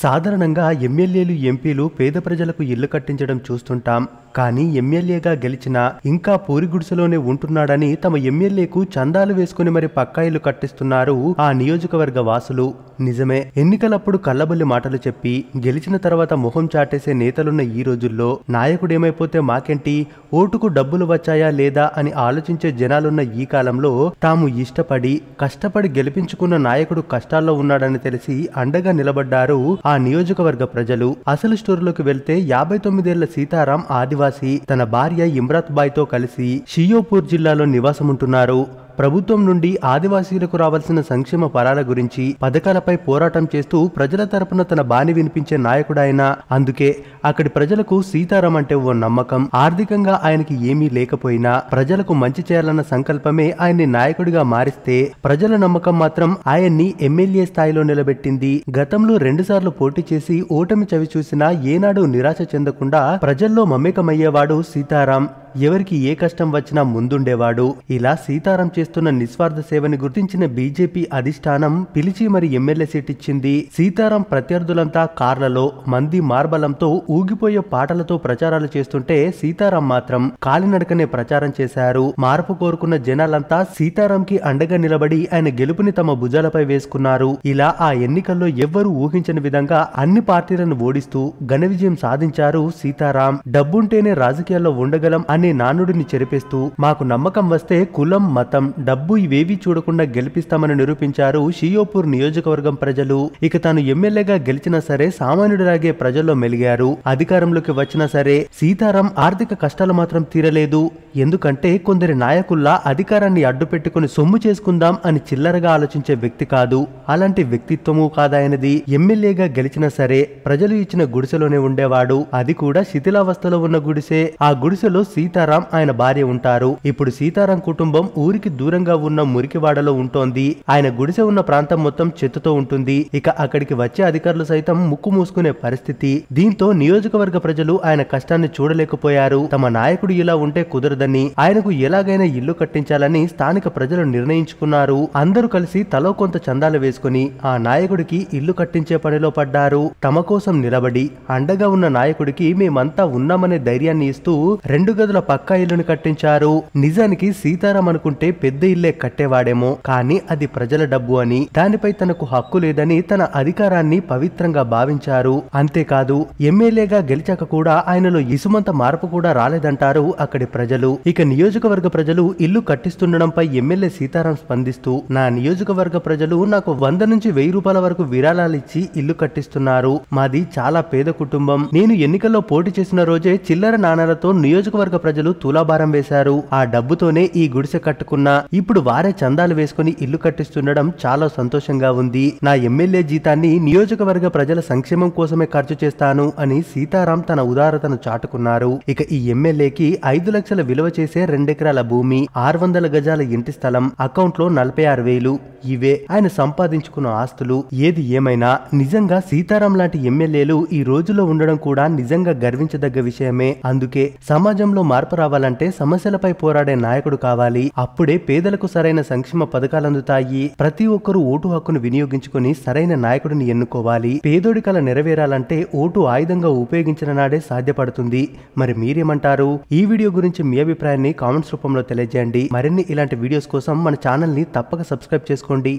సాధారణంగా ఎమ్మెల్యేలు ఎంపీలు పేద ప్రజలకు ఇల్లు కట్టించడం చూస్తుంటాం. కానీ ఎమ్మెల్యేగా గెలిచినా ఇంకా పూరి గుడిసెలోనే ఉంటున్నాడని తమ ఎమ్మెల్యేకు చందాలు వేసుకుని మరి పక్కా ఇల్లు కట్టిస్తున్నారు ఆ నియోజకవర్గ వాసులు. నిజమే, ఎన్నికలప్పుడు కల్లబొల్లి మాటలు చెప్పి గెలిచిన తర్వాత మొహం చాటేసే నేతలున్న ఈ రోజుల్లో నాయకుడేమైపోతే మాకేంటి, ఓటుకు డబ్బులు వచ్చాయా లేదా అని ఆలోచించే జనాలున్న ఈ కాలంలో తాము ఇష్టపడి కష్టపడి గెలిపించుకున్న నాయకుడు కష్టాల్లో ఉన్నాడని తెలిసి అండగా నిలబడ్డారు ఆ నియోజకవర్గ ప్రజలు. అసలు స్టోరీలోకి వెళ్తే 59 ఏళ్ల సీతారాం ఆదివాసి తన భార్య ఇమ్రాత్ బాయ్ తో కలిసి షియోపూర్ జిల్లాలో నివాసముంటున్నారు. ప్రభుత్వం నుండి ఆదివాసీలకు రావాల్సిన సంక్షేమ ఫలాల గురించి పథకాలపై పోరాటం చేస్తూ ప్రజల తరపున తన బాణి వినిపించే నాయకుడాయన. అందుకే అక్కడి ప్రజలకు సీతారాం అంటే ఓ నమ్మకం. ఆర్థికంగా ఆయనకి ఏమీ లేకపోయినా ప్రజలకు మంచి చేయాలన్న సంకల్పమే ఆయన్ని నాయకుడిగా మారిస్తే ప్రజల నమ్మకం మాత్రం ఆయన్ని ఎమ్మెల్యే స్థాయిలో నిలబెట్టింది. గతంలో 2 సార్లు పోటీ చేసి ఓటమి చవి చూసినా ఏనాడు నిరాశ చెందకుండా ప్రజల్లో మమేకమయ్యేవాడు సీతారాం. ఎవరికి ఏ కష్టం వచ్చినా ముందుండేవాడు. ఇలా సీతారాం చేస్తున్న నిస్వార్థ సేవని గుర్తించిన బీజేపీ అధిష్టానం పిలిచి మరి ఎమ్మెల్యే సీట్ ఇచ్చింది. సీతారాం ప్రత్యర్థులంతా కార్లలో మంది మార్బలంతో ఊగిపోయే పాటలతో ప్రచారాలు చేస్తుంటే సీతారాం మాత్రం కాలినడకనే ప్రచారం చేశారు. మార్పు కోరుకున్న జనాలంతా సీతారాంకి అండగా నిలబడి ఆయన గెలుపుని తమ భుజాలపై వేసుకున్నారు. ఇలా ఆ ఎన్నికల్లో ఎవ్వరూ ఊహించని విధంగా అన్ని పార్టీలను ఓడిస్తూ ఘన విజయం సాధించారు సీతారాం. డబ్బుంటేనే రాజకీయాల్లో ఉండగలం అనే నానుడిని చెరిపేస్తూ మాకు నమ్మకం వస్తే కులం మతం డబ్బు ఇవేవీ చూడకుండా గెలిపిస్తామని నిరూపించారు షియోపూర్ నియోజకవర్గం ప్రజలు. ఇక తాను ఎమ్మెల్యేగా గెలిచినా సరే సామాన్యుడిలాగే ప్రజల్లో మెలిగారు. అధికారంలోకి వచ్చినా సరే సీతారాం ఆర్థిక కష్టాలు మాత్రం తీరలేదు. ఎందుకంటే కొందరి నాయకుల్లా అధికారాన్ని అడ్డు పెట్టుకుని సొమ్ము చేసుకుందాం అని చిల్లరగా ఆలోచించే వ్యక్తి కాదు. అలాంటి వ్యక్తిత్వము కాదాయనది. ఎమ్మెల్యేగా గెలిచినా సరే ప్రజలు ఇచ్చిన గుడిసెలోనే ఉండేవాడు. అది కూడా శిథిలావస్థలో ఉన్న గుడిసె. ఆ గుడిసెలో సీతారాం ఆయన భార్య ఉంటారు. ఇప్పుడు సీతారాం కుటుంబం ఊరికి దూరంగా ఉన్న మురికివాడలో ఉంటోంది. ఆయన గుడిసె ఉన్న ప్రాంతం మొత్తం చెత్తతో ఉంటుంది. ఇక అక్కడికి వచ్చే అధికారులు సైతం ముక్కు మూసుకునే పరిస్థితి. దీంతో నియోజకవర్గ ప్రజలు ఆయన కష్టాన్ని చూడలేకపోయారు. తమ నాయకుడు ఇలా ఉంటే కుదరదని ఆయనకు ఎలాగైనా ఇల్లు కట్టించాలని స్థానిక ప్రజలు నిర్ణయించుకున్నారు. అందరూ కలిసి తలో కొంత చందాలు వేసుకుని ఆ నాయకుడికి ఇల్లు కట్టించే పనిలో పడ్డారు. తమ కోసం నిలబడి అండగా ఉన్న నాయకుడికి మేమంతా ఉన్నామనే ధైర్యాన్ని ఇస్తూ 2 గదుల పక్కా ఇల్లుని కట్టించారు. నిజానికి సీతారాం అనుకుంటే పెద్ద ఇల్లే కట్టేవాడేమో, కానీ అది ప్రజల డబ్బు అని దానిపై తనకు హక్కు లేదని తన అధికారాన్ని పవిత్రంగా భావించారు. అంతేకాదు ఎమ్మెల్యేగా గెలిచాక కూడా ఆయనలో ఇసుమంత మార్పు కూడా రాలేదంటారు అక్కడి ప్రజలు. ఇక నియోజకవర్గ ప్రజలు ఇల్లు కట్టిస్తుండడంపై ఎమ్మెల్యే సీతారాం స్పందిస్తూ నా నియోజకవర్గ ప్రజలు నాకు 100 నుంచి 1000 రూపాయల వరకు విరాళాలు ఇచ్చి ఇల్లు కట్టిస్తున్నారు. మాది చాలా పేద కుటుంబం. నేను ఎన్నికల్లో పోటీ చేసిన రోజే చిల్లర నాణాలతో నియోజకవర్గ ప్రజలు తులాభారం వేశారు. ఆ డబ్బుతోనే ఈ గుడిసె కట్టుకున్నా. ఇప్పుడు వారే చందాలు వేసుకుని ఇల్లు కట్టిస్తుండడం చాలా సంతోషంగా ఉంది. నా ఎమ్మెల్యే జీతాన్ని నియోజకవర్గ ప్రజల సంక్షేమం కోసమే ఖర్చు చేస్తాను అని సీతారాం తన ఉదారతను చాటుకున్నారు. ఇక ఈ ఎమ్మెల్యేకి 5 లక్షల విలువ చేసే 2 ఎకరాల భూమి, 600 గజాల ఇంటి స్థలం, అకౌంట్ లో 46,000 ఇవే ఆయన సంపాదించుకున్న ఆస్తులు. ఏది ఏమైనా నిజంగా సీతారాం లాంటి ఎమ్మెల్యేలు ఈ రోజులో ఉండడం కూడా నిజంగా గర్వించదగ్గ విషయమే. అందుకే సమాజంలో మార్పు రావాలంటే సమస్యలపై పోరాడే నాయకుడు కావాలి. అప్పుడే పేదలకు సరైన సంక్షేమ పథకాలు అందుతాయి. ప్రతి ఒక్కరూ ఓటు హక్కును వినియోగించుకుని సరైన నాయకుడిని ఎన్నుకోవాలి. పేదోడి కల నెరవేరాలంటే ఓటు ఆయుధంగా ఉపయోగించిన నాడే సాధ్యపడుతుంది. మరి మీరేమంటారు? ఈ వీడియో గురించి మీ అభిప్రాయాన్ని కామెంట్స్ రూపంలో తెలియజేయండి. మరిన్ని ఇలాంటి వీడియోస్ కోసం మన ఛానల్ ని తప్పక సబ్స్క్రైబ్ చేసుకోండి.